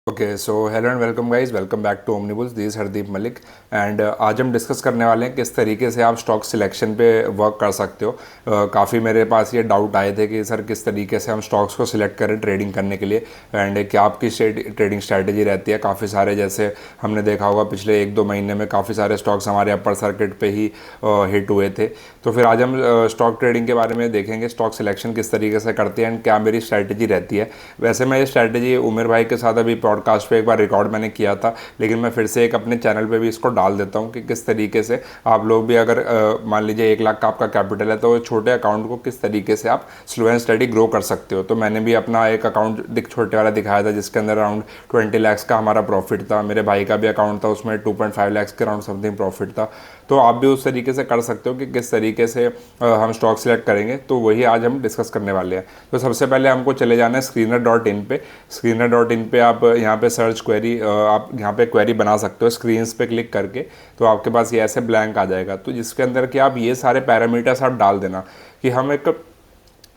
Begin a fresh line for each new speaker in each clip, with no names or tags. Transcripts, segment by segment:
Okay so hello and welcome guys, welcome back to Omnibulls. This is Hardeep Malik and आज हम discuss करने वाले हैं किस तरीके से आप स्टॉक सिलेक्शन पे वर्क कर सकते हो। काफ़ी मेरे पास ये डाउट आए थे कि सर किस तरीके से हम स्टॉक्स को सिलेक्ट करें ट्रेडिंग करने के लिए एंड क्या आपकी ट्रेडिंग स्ट्रैटेजी रहती है। काफ़ी सारे जैसे हमने देखा होगा पिछले 1-2 महीने में काफ़ी सारे स्टॉक्स हमारे अपर सर्किट पे ही हिट हुए थे। तो फिर आज हम स्टॉक ट्रेडिंग के बारे में देखेंगे, स्टॉक सिलेक्शन किस तरीके से करते हैं एंड क्या मेरी स्ट्रैटेजी रहती है। वैसे मैं ये स्ट्रैटेजी उमेर भाई के साथ अभी पॉडकास्ट पे एक बार रिकॉर्ड मैंने किया था, लेकिन मैं फिर से एक अपने चैनल पे भी इसको डाल देता हूँ कि किस तरीके से आप लोग भी अगर मान लीजिए 1 लाख का आपका कैपिटल है तो छोटे अकाउंट को किस तरीके से आप स्लो एंड स्टडी ग्रो कर सकते हो। तो मैंने भी अपना एक अकाउंट छोटे वाला दिखाया था जिसके अंदर अराउंड 20 लैक्स का हमारा प्रॉफिट था। मेरे भाई का भी अकाउंट था, उसमें 2.5 लैक्स के अराउंड समथिंग प्रॉफिट था। तो आप भी उस तरीके से कर सकते हो कि किस तरीके से हम स्टॉक सिलेक्ट करेंगे। तो वही आज हम डिस्कस करने वाले हैं। तो सबसे पहले हमको चले जाना है screener.in पे। screener.in पे आप यहाँ पे सर्च क्वेरी, आप यहाँ पे क्वेरी बना सकते हो स्क्रीन्स पे क्लिक करके। तो आपके पास ये ऐसे ब्लैंक आ जाएगा, तो जिसके अंदर कि आप ये सारे पैरामीटर्स आप डाल देना कि हम एक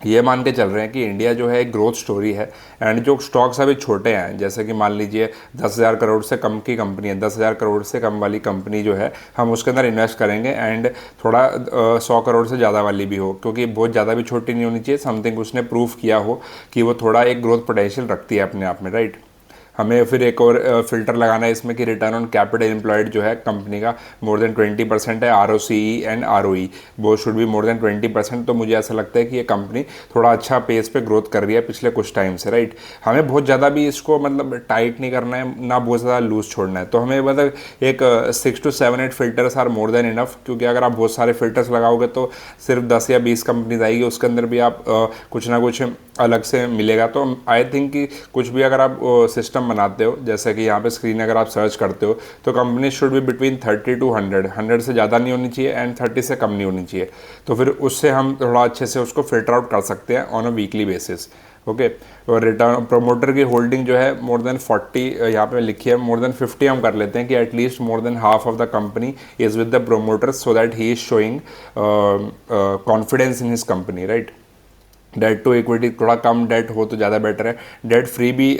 ये मान के चल रहे हैं कि इंडिया जो है एक ग्रोथ स्टोरी है एंड जो स्टॉक्स अभी छोटे हैं, जैसे कि मान लीजिए 10,000 करोड़ से कम की कंपनी है, 10,000 करोड़ से कम वाली कंपनी जो है हम उसके अंदर इन्वेस्ट करेंगे एंड थोड़ा 100 करोड़ से ज़्यादा वाली भी हो, क्योंकि बहुत ज़्यादा भी छोटी नहीं होनी चाहिए। समथिंग उसने प्रूव किया हो कि वो थोड़ा एक ग्रोथ पोटेंशियल रखती है अपने आप में, राइट। हमें फिर एक और फिल्टर लगाना है इसमें कि रिटर्न ऑन कैपिटल एम्प्लॉयड जो है कंपनी का मोर देन 20% है। ROCE एंड ROE वो शुड भी मोर देन 20%। तो मुझे ऐसा लगता है कि ये कंपनी थोड़ा अच्छा पेस पे ग्रोथ कर रही है पिछले कुछ टाइम से, राइट। हमें बहुत ज़्यादा भी इसको मतलब टाइट नहीं करना है, ना बहुत ज़्यादा लूज छोड़ना है। तो हमें मतलब एक 6 to 7 8 filters are more than enough, क्योंकि अगर आप बहुत सारे फिल्टर्स लगाओगे तो सिर्फ 10 या 20 कंपनीज आएगी, उसके अंदर भी आप कुछ ना कुछ अलग से मिलेगा। तो आई थिंक कि कुछ भी अगर आप सिस्टम बनाते हो, जैसे कि यहाँ पे स्क्रीन अगर आप सर्च करते हो, तो company should be between 30 to 100 से ज़्यादा नहीं होनी चाहिए एंड 30 से कम नहीं होनी चाहिए। तो फिर उससे हम थोड़ा अच्छे से उसको फिल्टर आउट कर सकते हैं on a weekly basis. Okay. और रिटर्न प्रोमोटर की होल्डिंग जो है मोर देन 40 यहाँ पे लिखी है, मोर देन 50 हम कर लेते हैं कि at least more than half of the company is with the promoter so that he is showing confidence in his company, right. Debt to equity थोड़ा कम डेट हो तो ज़्यादा बेटर है। डेट फ्री भी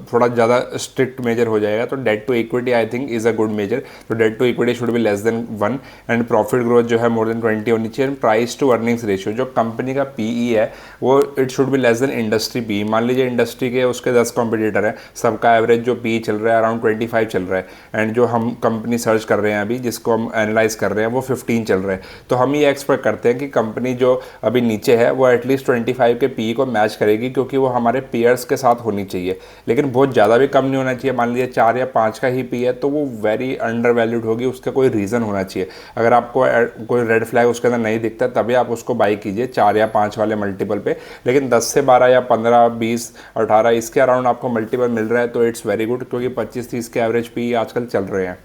थोड़ा ज़्यादा स्ट्रिक्ट मेजर हो जाएगा, तो debt to equity I think is a good measure. तो debt to equity should be less than 1 and profit growth जो है मोर देन 20 होनी चाहिए। And price to earnings ratio जो कंपनी का PE है वो it should be less than industry PE। मान लीजिए इंडस्ट्री के उसके 10 कॉम्पिटिटर हैं, सबका एवरेज जो PE चल रहा है अराउंड 25 चल रहा है एंड जो हम कंपनी सर्च कर रहे हैं अभी, जिसको हम एनालाइज कर रहे हैं, वो 15 चल रहा है। तो हम ये एक्सपेक्ट करते हैं कि कंपनी जो अभी नीचे है वो एटलीस्ट 25 के PE को मैच करेगी, क्योंकि वो हमारे पेयर्स के साथ होनी चाहिए, लेकिन बहुत ज़्यादा भी कम नहीं होना चाहिए। मान लीजिए 4 या 5 का ही PE है तो वो वेरी अंडर वैल्यूड होगी, उसका कोई रीज़न होना चाहिए। अगर आपको कोई रेड फ्लैग उसके अंदर नहीं दिखता तभी आप उसको बाई कीजिए 4 या 5 वाले मल्टीपल पे। लेकिन 10 से 12 या 15 20 18 इसके अराउंड आपको मल्टीपल मिल रहा है तो इट्स वेरी गुड, क्योंकि 25-30 के एवरेज PE आजकल चल रहे हैं।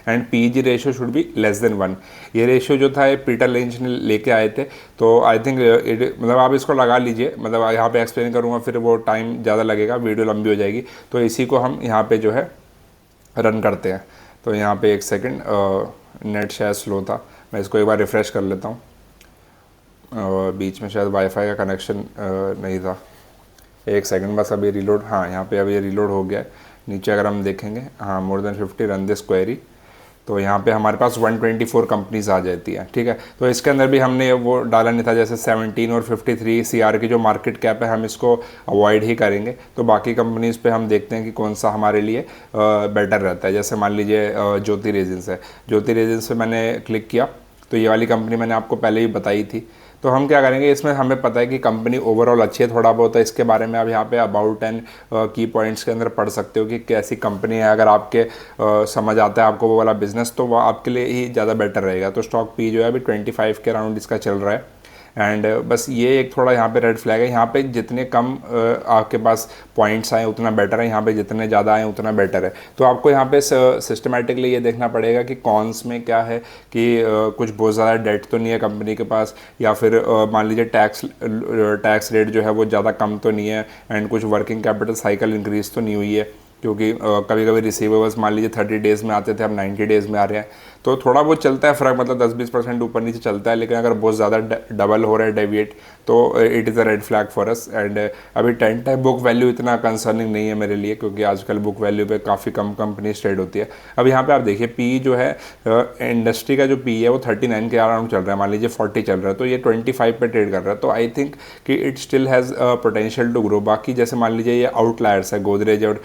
And PEG ratio should be less than 1। ये रेशियो जो था ये पीटर लिंच ने लेके आए थे, तो आई थिंक मतलब आप इसको लगा लीजिए। मतलब यहाँ पे एक्सप्लेन करूँगा फिर वो टाइम ज़्यादा लगेगा, वीडियो लंबी हो जाएगी। तो इसी को हम यहाँ पे जो है रन करते हैं। तो यहाँ पे एक सेकेंड, नेट शायद स्लो था, मैं इसको एक बार रिफ़्रेश कर लेता हूँ। बीच में शायद वाईफाई का कनेक्शन नहीं था। एक सेकंड बस, अभी रिलोड, हाँ यहाँ पे अभी ये रिलोड हो गया है। नीचे अगर हम देखेंगे, हाँ more than 50 run this query, तो यहाँ पे हमारे पास 124 कंपनीज आ जाती है, ठीक है। तो इसके अंदर भी हमने वो डाला नहीं था, जैसे 17 और 53 CR की जो मार्केट कैप है हम इसको अवॉइड ही करेंगे। तो बाकी कंपनीज़ पे हम देखते हैं कि कौन सा हमारे लिए बेटर रहता है। जैसे मान लीजिए ज्योति रेजिन्स है, ज्योति रेजिन्स पे मैंने क्लिक किया तो ये वाली कंपनी मैंने आपको पहले ही बताई थी। तो हम क्या करेंगे, इसमें हमें पता है कि कंपनी ओवरऑल अच्छी है, थोड़ा बहुत है इसके बारे में आप यहाँ पे अबाउट एंड की पॉइंट्स के अंदर पढ़ सकते हो कि कैसी कंपनी है। अगर आपके समझ आता है आपको वो वाला बिजनेस, तो वो आपके लिए ही ज़्यादा बेटर रहेगा। तो स्टॉक PE जो है अभी 25 के अराउंड इसका चल रहा है एंड बस ये एक थोड़ा यहाँ पे रेड फ्लैग है। यहाँ पे जितने कम आपके पास पॉइंट्स आए उतना बेटर है, यहाँ पे जितने ज़्यादा आए उतना बेटर है। तो आपको यहाँ पे सिस्टमेटिकली ये देखना पड़ेगा कि कॉन्स में क्या है कि कुछ बहुत ज़्यादा डेट तो नहीं है कंपनी के पास, या फिर मान लीजिए टैक्स रेट जो है वो ज़्यादा कम तो नहीं है एंड कुछ वर्किंग कैपिटल साइकिल इंक्रीज तो नहीं हुई है। क्योंकि कभी कभी रिसीवेबल्स मान लीजिए 30 डेज़ में आते थे, अब 90 डेज़ में आ रहे हैं, तो थोड़ा बहुत चलता है फ़र्क, मतलब 10-20% ऊपर नीचे चलता है। लेकिन अगर बहुत ज़्यादा डबल हो रहा है डेविएट, तो it is a red flag for us. And अभी 10 टाइम बुक वैल्यू इतना कंसर्निंग नहीं है मेरे लिए, क्योंकि आजकल बुक वैल्यू पे काफ़ी कम कंपनी ट्रेड होती है। अब यहाँ पे आप देखिए पी जो है, इंडस्ट्री का जो पी है वो 39 के अराउंड चल रहा है, मान लीजिए 40 चल रहा है, तो ये 25 पे ट्रेड कर रहा है। तो आई थिंक कि it still has potential to grow. बाकी जैसे मान लीजिए ये आउटलायर्स है, गोदरेज और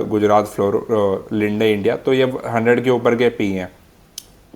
गुजरात फ्लोर, लिंडे इंडिया, तो ये 100 के ऊपर के पी हैं,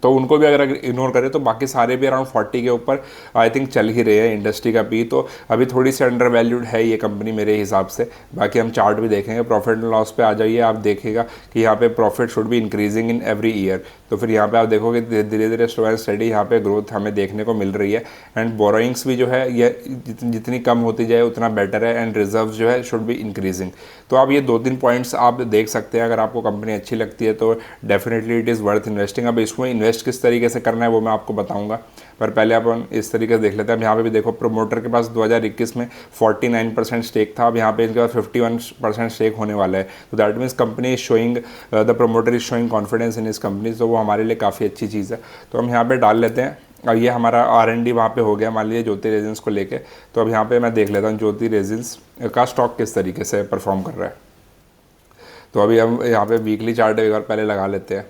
तो उनको भी अगर इग्नोर करें तो बाकी सारे भी अराउंड 40 के ऊपर आई थिंक चल ही रहे हैं इंडस्ट्री का पी। तो अभी थोड़ी सी अंडर वैल्यूड है ये कंपनी मेरे हिसाब से। बाकी हम चार्ट भी देखेंगे, प्रॉफिट एंड लॉस पे आ जाइए, आप देखिएगा कि यहाँ पे profit should be increasing in every year. तो फिर यहाँ पे आप देखोगे धीरे धीरे स्लो एंड स्टडी यहाँ पे ग्रोथ हमें देखने को मिल रही है। एंड बोरोइंग्स भी जो है ये जितनी कम होती जाए उतना बेटर है, एंड रिजर्व जो है शुड बी इंक्रीजिंग। तो आप ये 2-3 पॉइंट्स आप देख सकते हैं। अगर आपको कंपनी अच्छी लगती है तो definitely it is worth investing. अब इसमें इन्वेस्ट किस तरीके से करना है वो मैं आपको बताऊंगा, पर पहले अपन इस तरीके से देख लेते हैं। अब यहाँ पे भी देखो, प्रोमोटर के पास 2021 में 49% स्टेक था, अब यहाँ पे इनके पास 51% स्टेक होने वाला है। तो that means company is showing, the promoter is showing confidence इन इस कंपनी, तो वो हमारे लिए काफ़ी अच्छी चीज़ है। तो हम यहाँ पे डाल लेते हैं। अब ये हमारा R&D वहाँ पे हो गया, मान लीजिए ज्योति रेजिन्स को लेके। तो अब यहाँ पे मैं देख लेता हूँ ज्योति रेजिन्स का स्टॉक किस तरीके से परफॉर्म कर रहा है। तो अभी हम यहाँ पे वीकली चार्ट एक बार पहले लगा लेते हैं।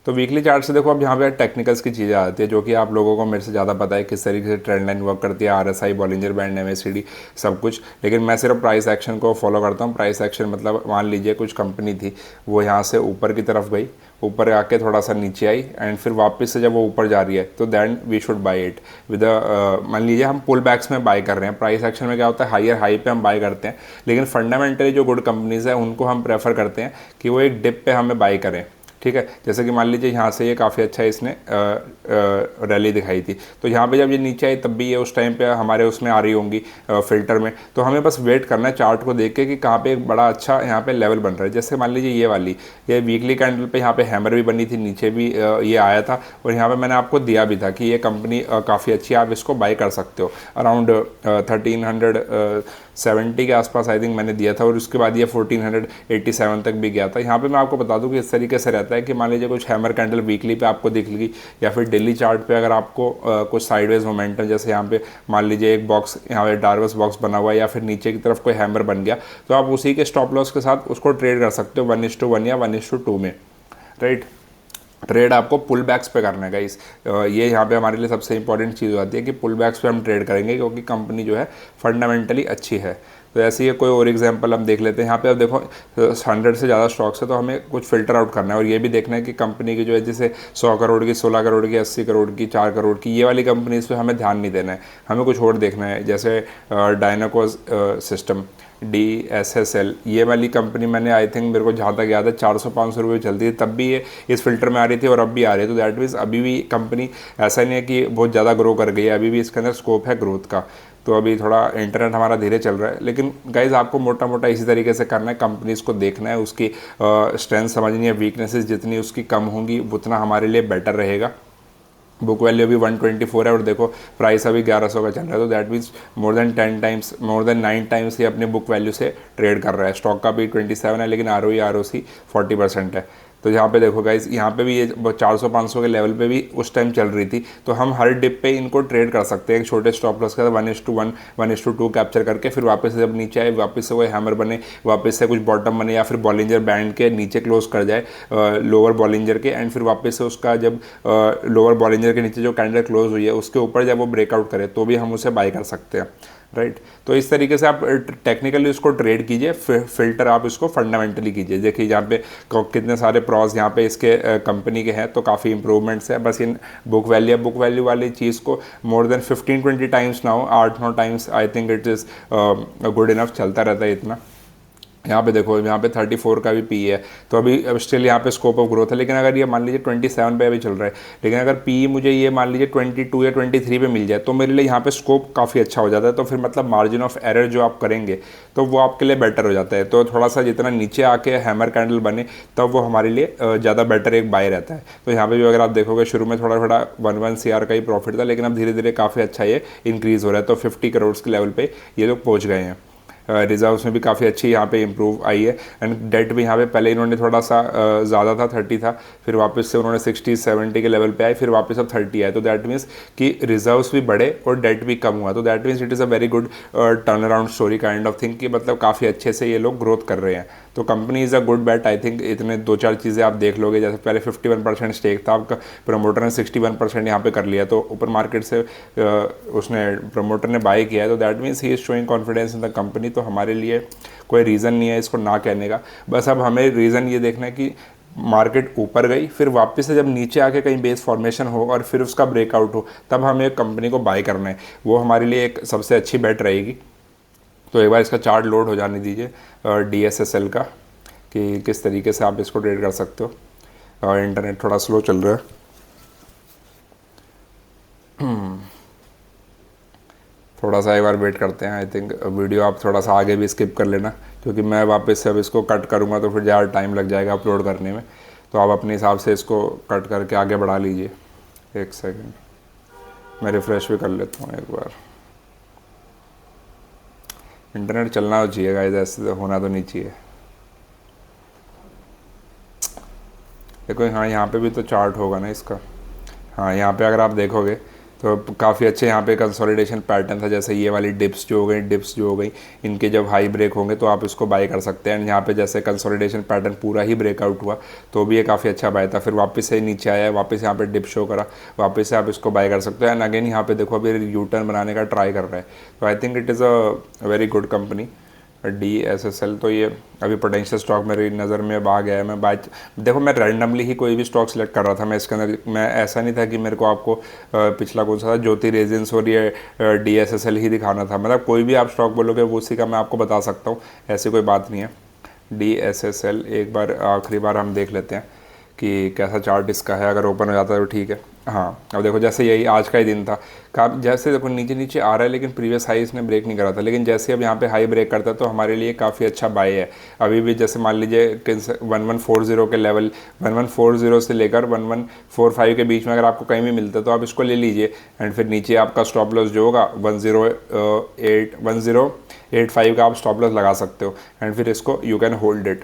तो वीकली चार्ट से देखो, अब यहाँ पे टेक्निकल्स की चीज़ें आती है, जो कि आप लोगों को मेरे से ज़्यादा पता है किस तरीके से ट्रेंड लाइन वर्क करती है, RSI, बॉलिंजर बैंड, MACD, सब कुछ। लेकिन मैं सिर्फ प्राइस एक्शन को फॉलो करता हूँ। प्राइस एक्शन मतलब मान लीजिए कुछ कंपनी थी, वो यहाँ से ऊपर की तरफ गई, ऊपर आके थोड़ा सा नीचे आई, एंड फिर वापस से जब वो ऊपर जा रही है तो then we should buy it with, मान लीजिए हम पुल बैक्स में बाय कर रहे हैं। प्राइस एक्शन में क्या होता है, हायर हाई पे हम बाय करते हैं, लेकिन फंडामेंटली जो गुड कंपनीज है उनको हम प्रेफर करते हैं कि वो एक डिप पे हमें बाय करें। ठीक है, जैसे कि मान लीजिए यहाँ से ये काफ़ी अच्छा इसने रैली दिखाई थी, तो यहाँ पे जब ये नीचे आई तब भी ये उस टाइम पे हमारे उसमें आ रही होंगी फिल्टर में। तो हमें बस वेट करना है चार्ट को देख के कि कहाँ पे एक बड़ा अच्छा यहाँ पे लेवल बन रहा है। जैसे मान लीजिए ये वाली, ये वीकली कैंडल पे यहाँ पे हैमर भी बनी थी, नीचे भी ये आया था, और यहाँ पे मैंने आपको दिया भी था कि ये कंपनी काफ़ी अच्छी है, आप इसको बाई कर सकते हो। अराउंड 1370 के आसपास आई थिंक मैंने दिया था, और उसके बाद ये 1487 तक भी गया था। यहाँ पे मैं आपको बता दूँ कि इस तरीके से रहता है कि मान लीजिए कुछ हैमर कैंडल वीकली पे आपको दिख लगी, या फिर डेली चार्ट पे अगर आपको कुछ साइडवेज मोमेंटम, जैसे यहाँ पे मान लीजिए एक बॉक्स यहाँ पे डार्वस बॉक्स बना हुआ है, या फिर नीचे की तरफ कोई हैमर बन गया, तो आप उसी के स्टॉप लॉस के साथ उसको ट्रेड कर सकते हो 1:1 या 1:2 में, राइट। ट्रेड आपको पुल बैक्स पे करना है गाइस। ये यहाँ पे हमारे लिए सबसे इंपॉर्टेंट चीज़ हो जाती है कि पुल बैक्स पे हम ट्रेड करेंगे, क्योंकि कंपनी जो है फंडामेंटली अच्छी है। तो ऐसे ही कोई और एग्जांपल हम देख लेते हैं। यहाँ पे अब देखो 100 से ज़्यादा स्टॉक्स है, तो हमें कुछ फिल्टर आउट करना है, और ये भी देखना है कि कंपनी की जो है जैसे 100 करोड़ की, 16 करोड़ की, 80 करोड़ की, 4 करोड़ की, ये वाली कंपनी, इस पर हमें ध्यान नहीं देना है, हमें कुछ और देखना है। जैसे डायनाकोस सिस्टम, DSSL, ये वाली कंपनी मैंने आई थिंक, मेरे को जहाँ तक याद है 400-500 रुपये चलती थी, तब भी ये इस फिल्टर में आ रही थी और अब भी आ रही है। तो दैट मीन्स अभी भी कंपनी ऐसा नहीं है कि बहुत ज़्यादा ग्रो कर गई है, अभी भी इसके अंदर स्कोप है ग्रोथ का। तो अभी थोड़ा इंटरनेट हमारा धीरे चल रहा है, लेकिन गाइज आपको मोटा मोटा इसी तरीके से करना है, कंपनीज को देखना है, उसकी स्ट्रेंथ समझनी है, वीकनेसेस जितनी उसकी कम होंगी उतना हमारे लिए बेटर रहेगा। बुक वैल्यू अभी 124 है, और देखो प्राइस अभी 1100 का चल रहा है, तो that means more than 10 times, more than 9 times ये अपने बुक वैल्यू से ट्रेड कर रहा है। स्टॉक का भी 27 है, लेकिन ROE ROC 40% है। तो यहाँ पे देखो गाइज, यहाँ पे भी ये 400-500 के लेवल पे भी उस टाइम चल रही थी, तो हम हर डिप पे इनको ट्रेड कर सकते हैं एक छोटे स्टॉप लॉस के साथ 1:1, 1:2 कैप्चर करके, फिर वापस से जब नीचे आए, वापस से कोई हैमर बने, वापस से कुछ बॉटम बने, या फिर बॉलिंजर बैंड के नीचे क्लोज कर जाए लोअर बॉलिंजर के, एंड फिर वापस से उसका जब लोअर बॉलिंजर के नीचे जो कैंडल क्लोज हुई है उसके ऊपर जब वो ब्रेकआउट करे, तो भी हम उसे बाय कर सकते हैं, राइट। तो इस तरीके से आप टेक्निकली उसको ट्रेड कीजिए, फिल्टर आप इसको फंडामेंटली कीजिए। देखिए यहाँ पे कितने सारे प्रॉस यहाँ पे इसके कंपनी के हैं, तो काफ़ी इंप्रूवमेंट्स है। बस इन बुक वैल्यू वाली चीज़ को मोर देन 15-20 टाइम्स ना हो, 8-9 times, I think it is good enough, चलता रहता है इतना। यहाँ पे देखो, यहाँ पे 34 का भी पी है, तो अभी स्टिल यहाँ पे स्कोप ऑफ ग्रोथ है। लेकिन अगर ये मान लीजिए 27 पे अभी चल रहा है, लेकिन अगर पी मुझे ये मान लीजिए 22 या 23 पे मिल जाए, तो मेरे लिए यहाँ पे स्कोप काफ़ी अच्छा हो जाता है। तो फिर मतलब मार्जिन ऑफ एरर जो आप करेंगे तो वो आपके लिए बेटर हो जाता है। तो थोड़ा सा जितना नीचे आके हैमर कैंडल बने, तब वो हमारे लिए ज़्यादा बेटर एक बाय रहता है। तो यहाँ पर भी अगर आप देखोगे, शुरू में थोड़ा 1 CR का ही प्रॉफिट था, लेकिन अब धीरे धीरे काफ़ी अच्छा ये इंक्रीज़ हो रहा है। तो 50 करोड़ के लेवल पर ये लोग पहुँच गए हैं। रिजर्व्स में भी काफ़ी अच्छी यहाँ पे इंप्रूव आई है। एंड डेट भी यहाँ पे पहले इन्होंने थोड़ा सा ज़्यादा था, 30 था, फिर वापस से उन्होंने 60-70 के लेवल पे आए, फिर वापस अब 30 आए। तो दैट मीन्स कि रिजर्व्स भी बढ़े और डेट भी कम हुआ। तो that means it is a very good turn around story kind of thing कि मतलब काफ़ी अच्छे से ये लोग ग्रोथ कर रहे हैं। तो company is a good bat. I think इतने 2-4 चीज़ें आप देख लोगे, जैसे पहले 51% स्टेक था, आपका प्रमोटर ने 61% यहाँ पे कर लिया, तो ऊपर मार्केट से उसने प्रमोटर ने बाय किया है। तो that means he is showing confidence in the company. तो हमारे लिए कोई रीज़न नहीं है इसको ना कहने का, बस अब हमें रीज़न ये देखना है कि मार्केट ऊपर गई, फिर वापस से जब नीचे आके कहीं बेस फॉर्मेशन हो और फिर उसका ब्रेकआउट हो, तब हमें कंपनी को बाय करना है। वो हमारे लिए एक सबसे अच्छी बेट रहेगी। तो एक बार इसका चार्ट लोड हो जाने दीजिए DSSL का, कि किस तरीके से आप इसको ट्रेड कर सकते हो। इंटरनेट थोड़ा स्लो चल रहा है। थोड़ा सा एक बार वेट करते हैं। आई थिंक वीडियो आप थोड़ा सा आगे भी स्किप कर लेना, क्योंकि मैं वापस से अब इसको कट करूँगा तो फिर ज़्यादा टाइम लग जाएगा अपलोड करने में। तो आप अपने हिसाब से इसको कट करके आगे बढ़ा लीजिए। एक सेकेंड, मैं रिफ़्रेश भी कर लेता हूँ एक बार। इंटरनेट चलना तो चाहिए गाइस, ऐसे तो होना तो नहीं चाहिए। देखो हाँ, यहाँ पे भी तो चार्ट होगा ना इसका। हाँ, यहाँ पे अगर आप देखोगे तो काफ़ी अच्छे यहाँ पे कंसोलिडेशन पैटर्न था। जैसे ये वाली डिप्स जो हो गई, इनके जब हाई ब्रेक होंगे तो आप इसको बाय कर सकते हैं। एंड यहाँ पे जैसे कंसोलिडेशन पैटर्न पूरा ही ब्रेकआउट हुआ तो भी ये काफ़ी अच्छा बाय था। फिर वापस से नीचे आया, वापस यहाँ पे डिप शो करा, वापस से आप इसको बाय कर सकते हैं। एंड अगेन यहाँ पे देखो अभी यू टर्न बनाने का ट्राई कर रहा है। तो I think it is a very good company DSSL। तो ये अभी पोटेंशियल स्टॉक मेरी नज़र में अब आ गया है। मैं बात देखो, मैं रैंडमली ही कोई भी स्टॉक सेलेक्ट कर रहा था। मैं इसके अंदर मैं ऐसा नहीं था कि मेरे को आपको पिछला कौन सा था, ज्योति रेजिन्स और ये DSSL ही दिखाना था। मतलब कोई भी आप स्टॉक बोलोगे वो उसी का मैं आपको बता सकता हूँ, ऐसी कोई बात नहीं है। DSSL एक बार आखिरी बार हम देख लेते हैं कि कैसा चार्ट इसका है। अगर ओपन हो जाता है तो ठीक है। हाँ, अब देखो जैसे यही आज का ही दिन था, जैसे देखो नीचे नीचे आ रहा है, लेकिन प्रीवियस हाई इसने ब्रेक नहीं करा था। लेकिन जैसे अब यहाँ पे हाई ब्रेक करता है तो हमारे लिए काफ़ी अच्छा बाय है। अभी भी जैसे मान लीजिए 1140 के लेवल, 1140 से लेकर 1145 के बीच में अगर आपको कहीं भी मिलता है तो आप इसको ले लीजिए। एंड फिर नीचे आपका स्टॉप लॉस जो होगा 1085 का आप स्टॉप लॉस लगा सकते हो। एंड फिर इसको यू कैन होल्ड इट।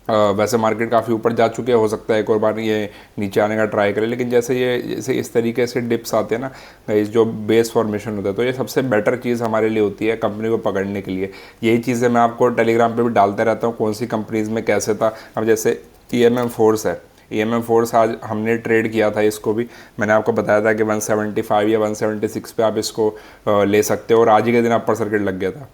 वैसे मार्केट काफ़ी ऊपर जा चुके हैं, हो सकता है एक और बार ये नीचे आने का ट्राई करें। लेकिन जैसे इस तरीके से डिप्स आते हैं ना, इस जो बेस फॉर्मेशन होता है, तो ये सबसे बेटर चीज़ हमारे लिए होती है कंपनी को पकड़ने के लिए। यही चीज़ें मैं आपको टेलीग्राम पे भी डालता रहता हूँ, कौन सी कंपनीज़ में कैसे था। अब जैसे EMM फोर्स है, EMM फोर्स आज हमने ट्रेड किया था, इसको भी मैंने आपको बताया था कि 175 या 176 पे आप इसको ले सकते हो, और आज ही के दिन अपर सर्किट लग गया था।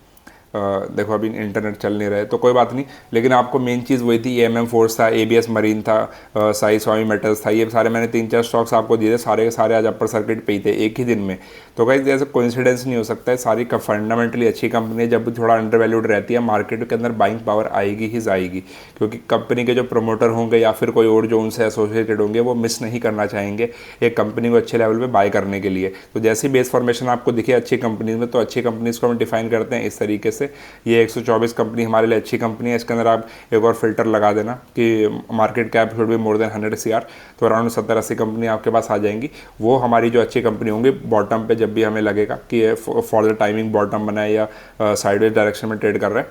देखो अभी इंटरनेट चल नहीं रहे तो कोई बात नहीं, लेकिन आपको मेन चीज़ वही थी। EMM फोर्स था, ABS मरीन था, साई स्वामी मेटल्स था। ये सारे मैंने 3-4 स्टॉक्स आपको दिए थे, सारे के सारे आज अपर सर्किट पे ही थे एक ही दिन में। तो गाइस जैसे कोइंसिडेंस नहीं हो सकता है, सारी फंडामेंटली अच्छी कंपनी है। जब भी थोड़ा अंडर वैल्यूड रहती है, मार्केट के अंदर बाइंग पावर आएगी ही जाएगी, क्योंकि कंपनी के जो प्रमोटर होंगे या फिर कोई और जो उनसे एसोसिएटेड होंगे वो मिस नहीं करना चाहेंगे एक कंपनी को अच्छे लेवल पे बाय करने के लिए। तो जैसी बेस फॉर्मेशन आपको दिखे अच्छी कंपनीज में, तो अच्छी कंपनीज को हम डिफाइन करते हैं इस तरीके से। ये 124 कंपनी हमारे लिए अच्छी कंपनी है। इसके अंदर आप एक और फिल्टर लगा देना कि market cap should be more than 100 CR, तो अराउंड 70-80 कंपनी आपके पास आ जाएंगी। वो हमारी जो अच्छी कंपनी होंगी, बॉटम पे जब भी हमें लगेगा कि फॉर द टाइमिंग बॉटम बना है या साइडवेज डायरेक्शन में ट्रेड कर रहा है,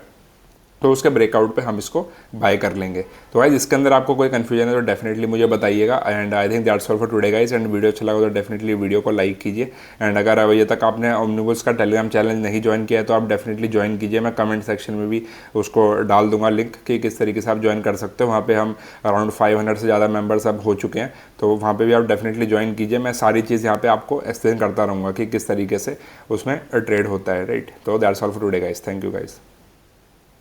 तो उसके ब्रेकआउट पे हम इसको बाय कर लेंगे। तो गाइस इसके अंदर आपको कोई कंफ्यूजन है तो डेफिनेटली मुझे बताइएगा। And I think that's all for today guys. And video अच्छा लगा तो डेफिनेटली वीडियो को लाइक कीजिए। एंड अगर अभी तक आपने ओमनिबल्स का टेलीग्राम चैनल नहीं ज्वाइन किया है तो आप डेफिनेटली ज्वाइन कीजिए। मैं कमेंट सेक्शन में भी उसको डाल दूंगा लिंक कि किस तरीके से आप ज्वाइन कर सकते हो। वहाँ पर हम अराउंड 500 से ज़्यादा मेम्बर्स अब हो चुके हैं, तो वहाँ पर भी आप डेफिनेटली ज्वाइन कीजिए। मैं सारी चीज़ यहाँ पर आपको एक्सप्लेन करता रहूँगा कि किस तरीके से उसमें ट्रेड होता है, राइट। तो that's all for today guys. Thank you guys.